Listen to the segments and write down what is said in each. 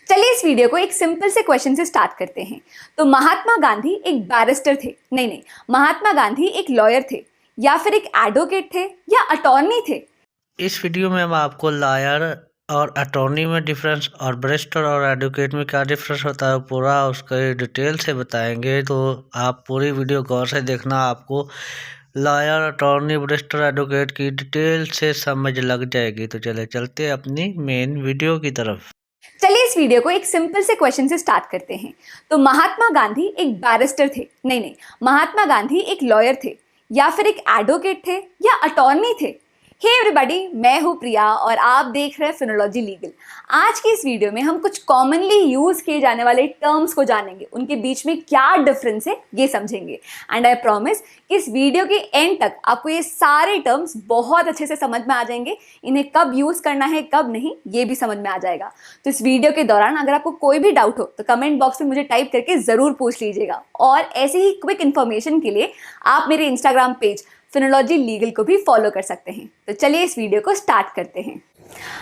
चलिए इस वीडियो को एक सिंपल से क्वेश्चन से स्टार्ट करते हैं। तो महात्मा गांधी एक बैरिस्टर थे? नहीं, महात्मा गांधी एक लॉयर थे, या फिर एक एडवोकेट थे, या अटॉर्नी थे? इस वीडियो में हम आपको लॉयर और अटॉर्नी में डिफरेंस और बैरिस्टर और एडवोकेट में क्या डिफरेंस होता है पूरा उसके डिटेल से बताएंगे। तो आप पूरी वीडियो गौर से देखना, आपको लॉयर, अटॉर्नी, बैरिस्टर, एडवोकेट की डिटेल से समझ लग जाएगी। तो चले चलते अपनी मेन वीडियो की तरफ। चलिए इस वीडियो को एक सिंपल से क्वेश्चन से स्टार्ट करते हैं। तो महात्मा गांधी एक बैरिस्टर थे? नहीं, महात्मा गांधी एक लॉयर थे, या फिर एक एडवोकेट थे, या अटॉर्नी थे? हे एवरीबॉडी, मैं हूँ प्रिया और आप देख रहे हैं फिनोलॉजी लीगल। आज की इस वीडियो में हम कुछ कॉमनली यूज किए जाने वाले टर्म्स को जानेंगे, उनके बीच में क्या डिफरेंस है ये समझेंगे। एंड आई प्रॉमिस कि इस वीडियो के एंड तक आपको ये सारे टर्म्स बहुत अच्छे से समझ में आ जाएंगे। इन्हें कब यूज करना है कब नहीं ये भी समझ में आ जाएगा। तो इस वीडियो के दौरान अगर आपको कोई भी डाउट हो तो कमेंट बॉक्स में मुझे टाइप करके ज़रूर पूछ लीजिएगा। और ऐसे ही क्विक इन्फॉर्मेशन के लिए आप मेरे इंस्टाग्राम पेज फिनोलॉजी लीगल को भी फॉलो कर सकते हैं। तो चलिए इस वीडियो को स्टार्ट करते हैं।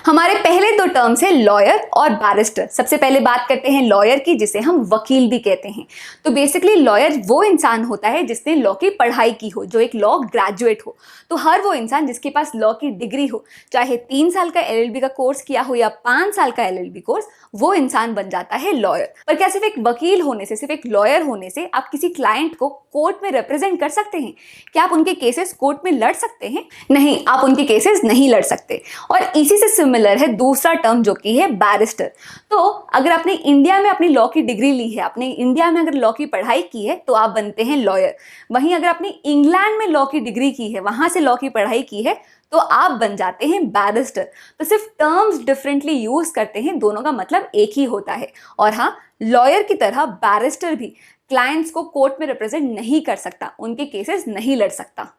हमारे पहले दो टर्म्स है लॉयर और बैरिस्टर। सबसे पहले बात करते हैं लॉयर की, जिसे हम वकील भी कहते हैं। तो बेसिकली लॉयर वो इंसान होता है जिसने लॉ की पढ़ाई की हो, जो एक लॉ ग्रेजुएट हो। तो हर वो इंसान जिसके पास लॉ की डिग्री हो, चाहे 3 साल का एलएलबी का कोर्स किया हो या 5 साल का एलएलबी कोर्स, वो इंसान बन जाता है लॉयर। पर क्या सिर्फ एक वकील होने से, सिर्फ एक लॉयर होने से आप किसी क्लाइंट को कोर्ट में रिप्रेजेंट कर सकते हैं? क्या आप उनके केसेस कोर्ट में लड़ सकते हैं? नहीं, आप उनके केसेस नहीं लड़ सकते। और इसी से सिमिलर है दूसरा टर्म जो कि है बैरिस्टर। तो अगर आपने इंडिया में अपनी लॉ की डिग्री ली है, आपने इंडिया में अगर लॉ की पढ़ाई की है, तो आप बनते हैं लॉयर। वहीं अगर आपने इंग्लैंड में लॉ की डिग्री की है, वहां से लॉ की पढ़ाई की है, तो आप बन जाते हैं बैरिस्टर। तो सिर्फ टर्म्स डिफरेंटली यूज करते हैं, दोनों का मतलब एक ही होता है। और हाँ, लॉयर की तरह बैरिस्टर भी क्लाइंट्स को कोर्ट में रिप्रेजेंट नहीं कर सकता, उनके केसेस नहीं लड़ सकता।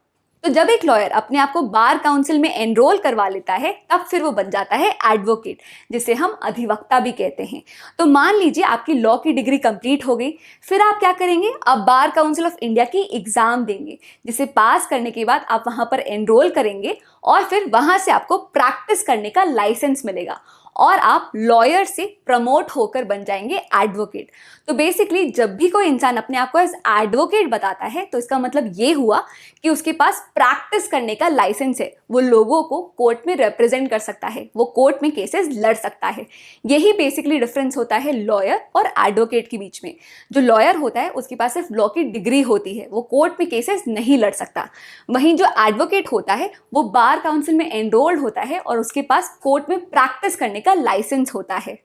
तो जब एक लॉयर अपने आप को बार काउंसिल में एनरोल करवा लेता है, तब फिर वो बन जाता है एडवोकेट, जिसे हम अधिवक्ता भी कहते हैं। तो मान लीजिए आपकी लॉ की डिग्री कंप्लीट हो गई, फिर आप क्या करेंगे? आप बार काउंसिल ऑफ इंडिया की एग्जाम देंगे, जिसे पास करने के बाद आप वहां पर एनरोल करेंगे और फिर वहां से आपको प्रैक्टिस करने का लाइसेंस मिलेगा और आप लॉयर से प्रमोट होकर बन जाएंगे एडवोकेट। तो बेसिकली जब भी कोई इंसान अपने आप को एज एडवोकेट बताता है, तो इसका मतलब ये हुआ कि उसके पास प्रैक्टिस करने का लाइसेंस है, वो लोगों को कोर्ट में रिप्रेजेंट कर सकता है, वो कोर्ट में केसेस लड़ सकता है। यही बेसिकली डिफरेंस होता है लॉयर और एडवोकेट के बीच में। जो लॉयर होता है उसके पास सिर्फ लॉ की डिग्री होती है, वो कोर्ट में केसेस नहीं लड़ सकता। वहीं जो एडवोकेट होता है वो बार काउंसिल में एनरोल्ड होता है और उसके पास कोर्ट में प्रैक्टिस करने का लाइसेंस होता है।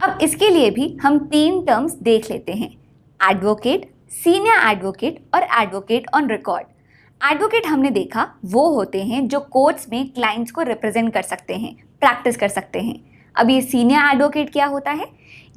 अब इसके लिए भी हम 3 टर्म्स देख लेते हैं: एडवोकेट, सीनियर एडवोकेट और एडवोकेट ऑन रिकॉर्ड। एडवोकेट हमने देखा वो होते हैं जो कोर्ट्स में क्लाइंट्स को रिप्रेजेंट कर सकते हैं, प्रैक्टिस कर सकते हैं। अब ये सीनियर एडवोकेट क्या होता है?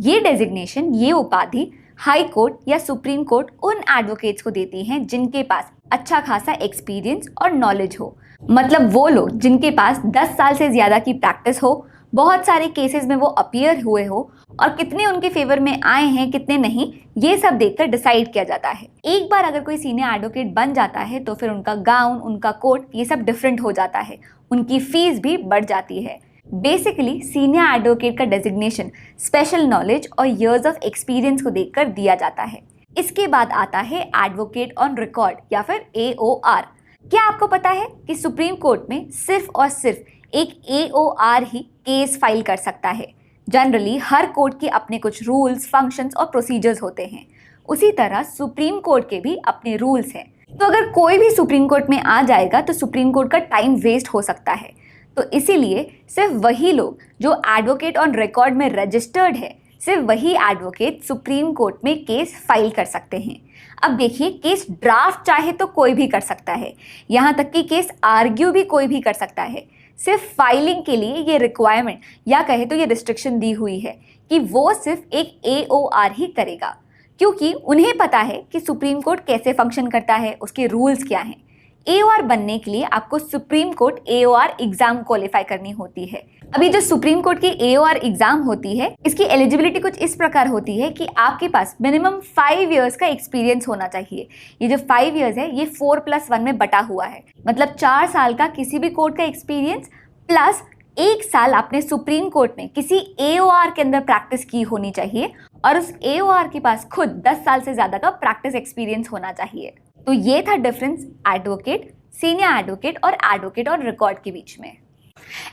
ये डेजिग्नेशन, ये उपाधि हाई कोर्ट या सुप्रीम कोर्ट उन एडवोकेट्स को देती हैं जिनके पास अच्छा खासा एक्सपीरियंस और नॉलेज हो। मतलब वो लोग जिनके पास 10 साल से ज़्यादा की प्रैक्टिस हो, बहुत सारे केसेस में वो अपीयर हुए हो और कितने उनके फेवर में आए हैं कितने नहीं, ये सब देखकर डिसाइड किया जाता है। एक बार अगर कोई सीनियर एडवोकेट बन जाता है तो फिर उनका गाउन, उनका कोट, ये सब डिफरेंट हो जाता है, उनकी फीस भी बढ़ जाती है। बेसिकली सीनियर एडवोकेट का डेजिग्नेशन स्पेशल नॉलेज और इयर्स ऑफ एक्सपीरियंस को देखकर दिया जाता है। इसके बाद आता है एडवोकेट ऑन रिकॉर्ड या फिर AOR। क्या आपको पता है कि सुप्रीम कोर्ट में सिर्फ और सिर्फ एक AOR ही केस फाइल कर सकता है? जनरली हर कोर्ट के अपने कुछ रूल्स, फंक्शंस और प्रोसीजर्स होते हैं। उसी तरह सुप्रीम कोर्ट के भी अपने रूल्स हैं। तो अगर कोई भी सुप्रीम कोर्ट में आ जाएगा तो सुप्रीम कोर्ट का टाइम वेस्ट हो सकता है। तो इसीलिए सिर्फ वही लोग जो एडवोकेट ऑन रिकॉर्ड में रजिस्टर्ड है, सिर्फ वही एडवोकेट सुप्रीम कोर्ट में केस फाइल कर सकते हैं। अब देखिए, केस ड्राफ्ट चाहे तो कोई भी कर सकता है, यहाँ तक कि केस आर्ग्यू भी कोई भी कर सकता है। सिर्फ फाइलिंग के लिए ये रिक्वायरमेंट या कहे तो ये रिस्ट्रिक्शन दी हुई है कि वो सिर्फ एक AOR ही करेगा, क्योंकि उन्हें पता है कि सुप्रीम कोर्ट कैसे फंक्शन करता है, उसके रूल्स क्या हैं। AOR बनने के लिए आपको supreme court AOR exam qualify करनी होती है। अभी जो सुप्रीम कोर्ट की AOR एग्जाम होती है, इसकी एलिजिबिलिटी कुछ इस प्रकार होती है कि आपके पास मिनिमम 5 इयर्स का एक्सपीरियंस होना चाहिए। ये जो 5 इयर्स है ये 4+1 में बटा हुआ है, मतलब 4 साल का किसी भी कोर्ट का एक्सपीरियंस प्लस 1 साल आपने सुप्रीम कोर्ट में किसी AOR के अंदर प्रैक्टिस की होनी चाहिए और उस AOR के पास खुद 10 साल से ज़्यादा का प्रैक्टिस एक्सपीरियंस होना चाहिए। तो ये था डिफरेंस एडवोकेट, सीनियर एडवोकेट और रिकॉर्ड के बीच में।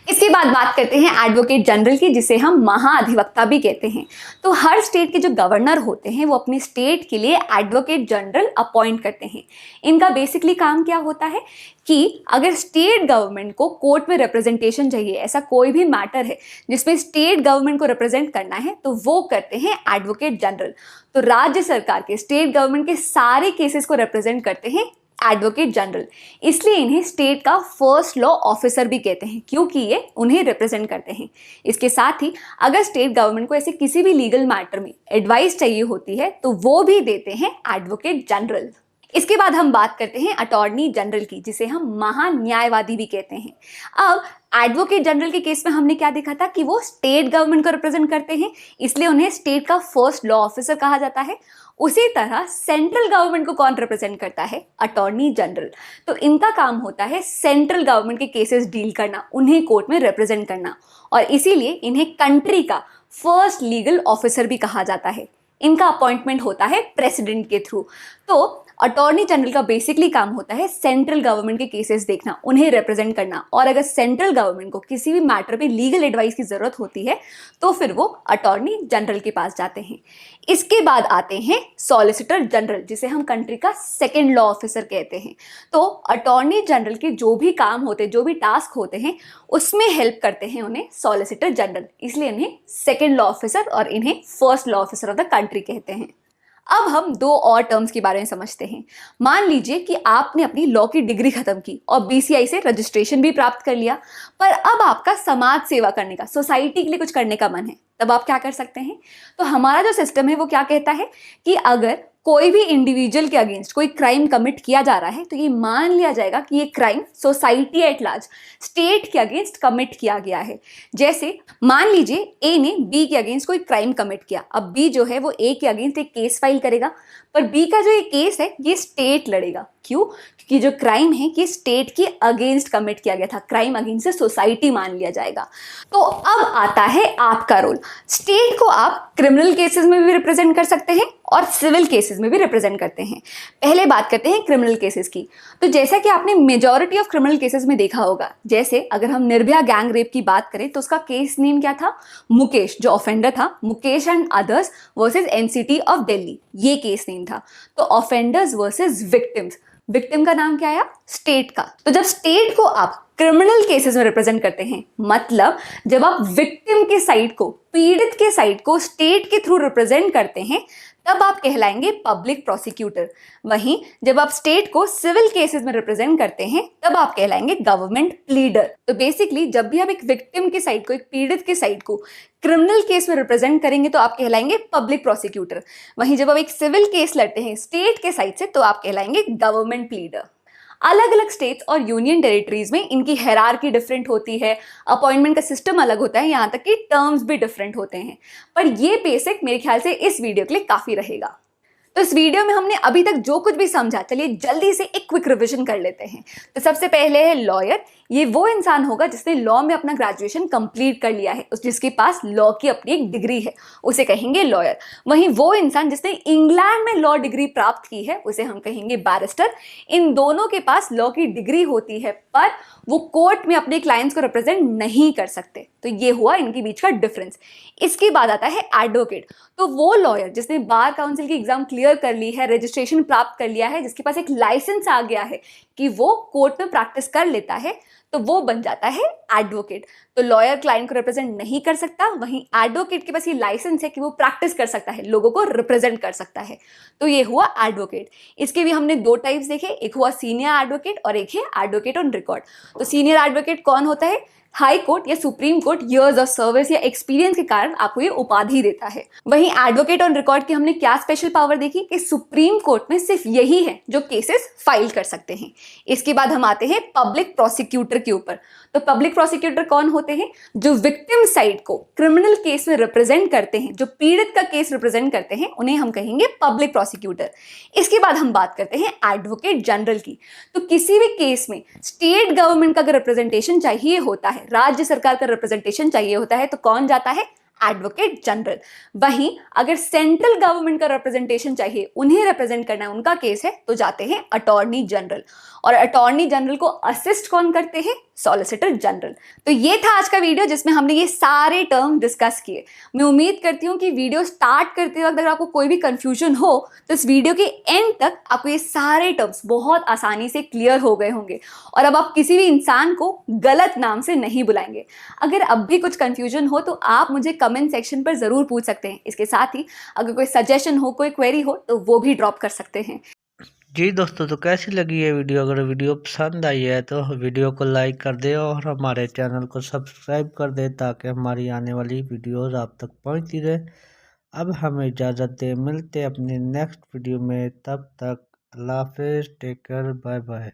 इसके बाद बात करते हैं एडवोकेट जनरल की, जिसे हम महाअधिवक्ता भी कहते हैं। तो हर स्टेट के जो गवर्नर होते हैं वो अपने स्टेट के लिए एडवोकेट जनरल अपॉइंट करते हैं। इनका बेसिकली काम क्या होता है कि अगर स्टेट गवर्नमेंट को कोर्ट में रिप्रेजेंटेशन चाहिए, ऐसा कोई भी मैटर है जिसमें स्टेट गवर्नमेंट को रिप्रेजेंट करना है, तो वो करते हैं एडवोकेट जनरल। तो राज्य सरकार के, स्टेट गवर्नमेंट के सारे केसेस को रिप्रेजेंट करते हैं एडवोकेट जनरल। इसलिए इन्हें स्टेट का फर्स्ट लॉ ऑफिसर भी कहते हैं, क्योंकि ये उन्हें रिप्रेजेंट करते हैं। इसके साथ ही अगर स्टेट गवर्नमेंट को ऐसे किसी भी लीगल मैटर में एडवाइस चाहिए होती है तो वो भी देते हैं एडवोकेट जनरल। इसके बाद हम बात करते हैं अटॉर्नी जनरल की, जिसे हम महान्यायवादी भी कहते हैं। अब एडवोकेट जनरल के केस में हमने क्या देखा था कि वो स्टेट गवर्नमेंट को रिप्रेजेंट करते हैं, इसलिए उन्हें स्टेट का फर्स्ट लॉ ऑफिसर कहा जाता है। उसी तरह सेंट्रल गवर्नमेंट को कौन रिप्रेजेंट करता है? Attorney general. तो इनका काम होता है सेंट्रल गवर्नमेंट के केसेस डील करना, उन्हें कोर्ट में रिप्रेजेंट करना, और इसीलिए इन्हें कंट्री का फर्स्ट लीगल ऑफिसर भी कहा जाता है। इनका अपॉइंटमेंट होता है प्रेसिडेंट के थ्रू। तो अटॉर्नी जनरल का बेसिकली काम होता है सेंट्रल गवर्नमेंट के केसेस देखना, उन्हें रिप्रेजेंट करना, और अगर सेंट्रल गवर्नमेंट को किसी भी मैटर पे लीगल एडवाइस की जरूरत होती है तो फिर वो अटॉर्नी जनरल के पास जाते हैं। इसके बाद आते हैं सॉलिसिटर जनरल, जिसे हम कंट्री का सेकेंड लॉ ऑफिसर कहते हैं। तो अटॉर्नी जनरल के जो भी काम होते हैं, जो भी टास्क होते हैं, उसमें हेल्प करते हैं उन्हें सॉलिसिटर जनरल, इसलिए इन्हें सेकेंड लॉ ऑफिसर और इन्हें first law officer of the country कहते हैं। अब हम दो और टर्म्स के बारे में समझते हैं। मान लीजिए कि आपने अपनी लॉ की डिग्री खत्म की और BCI से रजिस्ट्रेशन भी प्राप्त कर लिया, पर अब आपका समाज सेवा करने का, सोसाइटी के लिए कुछ करने का मन है, तब आप क्या कर सकते हैं? तो हमारा जो सिस्टम है वो क्या कहता है कि अगर कोई भी इंडिविजुअल के अगेंस्ट कोई क्राइम कमिट किया जा रहा है तो ये मान लिया जाएगा कि ये crime society at large, state के अगेंस्ट कमिट किया गया है। जैसे मान लीजिए A ने B के अगेंस्ट कोई क्राइम कमिट किया, अब B जो है वो A के अगेंस्ट एक केस फाइल करेगा, पर B का जो ये केस है ये स्टेट लड़ेगा। क्यों? क्योंकि जो क्राइम है ये स्टेट के अगेंस्ट कमिट किया गया था, क्राइम अगेंस्ट से सोसाइटी मान लिया जाएगा। तो अब आता है आपका रोल। स्टेट को आप क्रिमिनल केसेस में भी रिप्रेजेंट कर सकते हैं और सिविल केसेस में भी रिप्रेजेंट करते हैं। पहले बात करते हैं क्रिमिनल केसेस की। तो जैसा कि आपने मेजॉरिटी ऑफ क्रिमिनल केसेस में देखा होगा, जैसे अगर हम निर्भया गैंग रेप की बात करें तो उसका केस नेम क्या था? मुकेश, जो ऑफेंडर था, Mukesh and others versus NCT of Delhi, ये केस नेम था। तो ऑफेंडर्स वर्सेस विक्टिम्स, विक्टिम का नाम क्या आया? स्टेट का। तो जब स्टेट को आप क्रिमिनल केसेस में रिप्रेजेंट करते हैं, मतलब जब आप विक्टिम के साइड को, पीड़ित के साइड को स्टेट के थ्रू रिप्रेजेंट करते हैं, तब आप कहलाएंगे पब्लिक प्रोसिक्यूटर। वहीं जब आप स्टेट को सिविल केसेस में रिप्रेजेंट करते हैं तब आप कहलाएंगे गवर्नमेंट प्लीडर। तो बेसिकली जब भी आप एक विक्टिम के साइड को, एक पीड़ित के साइड को क्रिमिनल केस में रिप्रेजेंट करेंगे तो आप कहलाएंगे पब्लिक प्रोसिक्यूटर। वहीं जब आप एक सिविल केस लड़ते हैं स्टेट के साइड से तो आप कहलाएंगे गवर्नमेंट प्लीडर। अलग अलग स्टेट्स और यूनियन टेरिटरीज में इनकी हायरार्की डिफरेंट होती है, अपॉइंटमेंट का सिस्टम अलग होता है, यहाँ तक कि टर्म्स भी डिफरेंट होते हैं, पर ये बेसिक मेरे ख्याल से इस वीडियो के लिए काफ़ी रहेगा। तो इस वीडियो में हमने अभी तक जो कुछ भी समझा, चलिए जल्दी से एक क्विक रिवीजन कर लेते हैं। तो सबसे पहले है लॉयर। ये वो इंसान होगा जिसने लॉ में अपना ग्रेजुएशन कंप्लीट कर लिया है, जिसके पास लॉ की अपनी एक डिग्री है, उसे कहेंगे लॉयर। वहीं वो इंसान जिसने इंग्लैंड में लॉ डिग्री प्राप्त की है उसे हम कहेंगे बैरिस्टर। इन दोनों के पास लॉ की डिग्री होती है पर वो कोर्ट में अपने क्लाइंट्स को रिप्रेजेंट नहीं कर सकते। तो ये हुआ इनके बीच का डिफरेंस। इसके बाद आता है एडवोकेट। तो वो लॉयर जिसने बार काउंसिल की एग्जाम क्लियर कर ली है, रजिस्ट्रेशन प्राप्त कर लिया है, जिसके पास एक लाइसेंस आ गया है कि वो कोर्ट में प्रैक्टिस कर लेता है, तो वो बन जाता है एडवोकेट। तो लॉयर क्लाइंट को रिप्रेजेंट नहीं कर सकता, वहीं एडवोकेट के पास ये लाइसेंस है कि वो प्रैक्टिस कर सकता है, लोगों को रिप्रेजेंट कर सकता है। तो ये हुआ एडवोकेट। इसके भी हमने दो टाइप्स देखे, एक हुआ सीनियर एडवोकेट और एक है एडवोकेट ऑन रिकॉर्ड। तो सीनियर एडवोकेट कौन होता है? हाई कोर्ट या supreme court years of service या एक्सपीरियंस के कारण आपको ये उपाधि देता है। वहीं एडवोकेट ऑन रिकॉर्ड की हमने क्या स्पेशल पावर देखी कि सुप्रीम कोर्ट में सिर्फ यही है जो केसेस फाइल कर सकते हैं। इसके बाद हम आते हैं पब्लिक प्रोसिक्यूटर के ऊपर। तो पब्लिक प्रोसिक्यूटर कौन होते हैं? जो विक्टिम साइड को क्रिमिनल केस में रिप्रेजेंट करते हैं, जो पीड़ित का केस रिप्रेजेंट करते हैं, उन्हें हम कहेंगे पब्लिक प्रोसिक्यूटर। इसके बाद हम बात करते हैं एडवोकेट जनरल की। तो किसी भी केस में स्टेट गवर्नमेंट का अगर रिप्रेजेंटेशन चाहिए होता है, राज्य सरकार का रिप्रेजेंटेशन चाहिए होता है, तो कौन जाता है? Advocate general. वहीं अगर सेंट्रल गवर्नमेंट का रिप्रेजेंटेशन चाहिए, उन्हें रिप्रेजेंट करना है, उनका केस है, तो जाते हैं अटॉर्नी जनरल। और अटॉर्नी जनरल को असिस्ट कौन करते हैं? Solicitor general. तो ये था आज का वीडियो जिसमें हमने ये सारे टर्म डिस्कस किए। मैं उम्मीद करती हूँ कि वीडियो स्टार्ट करते वक्त अगर आपको कोई भी कंफ्यूजन हो तो इस वीडियो के एंड तक आपको ये सारे टर्म्स बहुत आसानी से क्लियर हो गए होंगे और अब आप किसी भी इंसान को गलत नाम से नहीं बुलाएंगे। अगर अब भी कुछ कंफ्यूजन हो तो आप मुझे कमेंट सेक्शन पर ज़रूर पूछ सकते हैं। इसके साथ ही अगर कोई सजेशन हो, कोई क्वेरी हो, तो वो भी ड्रॉप कर सकते हैं। जी दोस्तों, तो कैसी लगी ये वीडियो? अगर वीडियो पसंद आई है तो वीडियो को लाइक कर दे और हमारे चैनल को सब्सक्राइब कर दे ताकि हमारी आने वाली वीडियोस आप तक पहुंचती रहे। अब हमें इजाज़त दे, मिलते अपने नेक्स्ट वीडियो में। तब तक अल्लाह हाफिज़, टेक केयर, बाय बाय।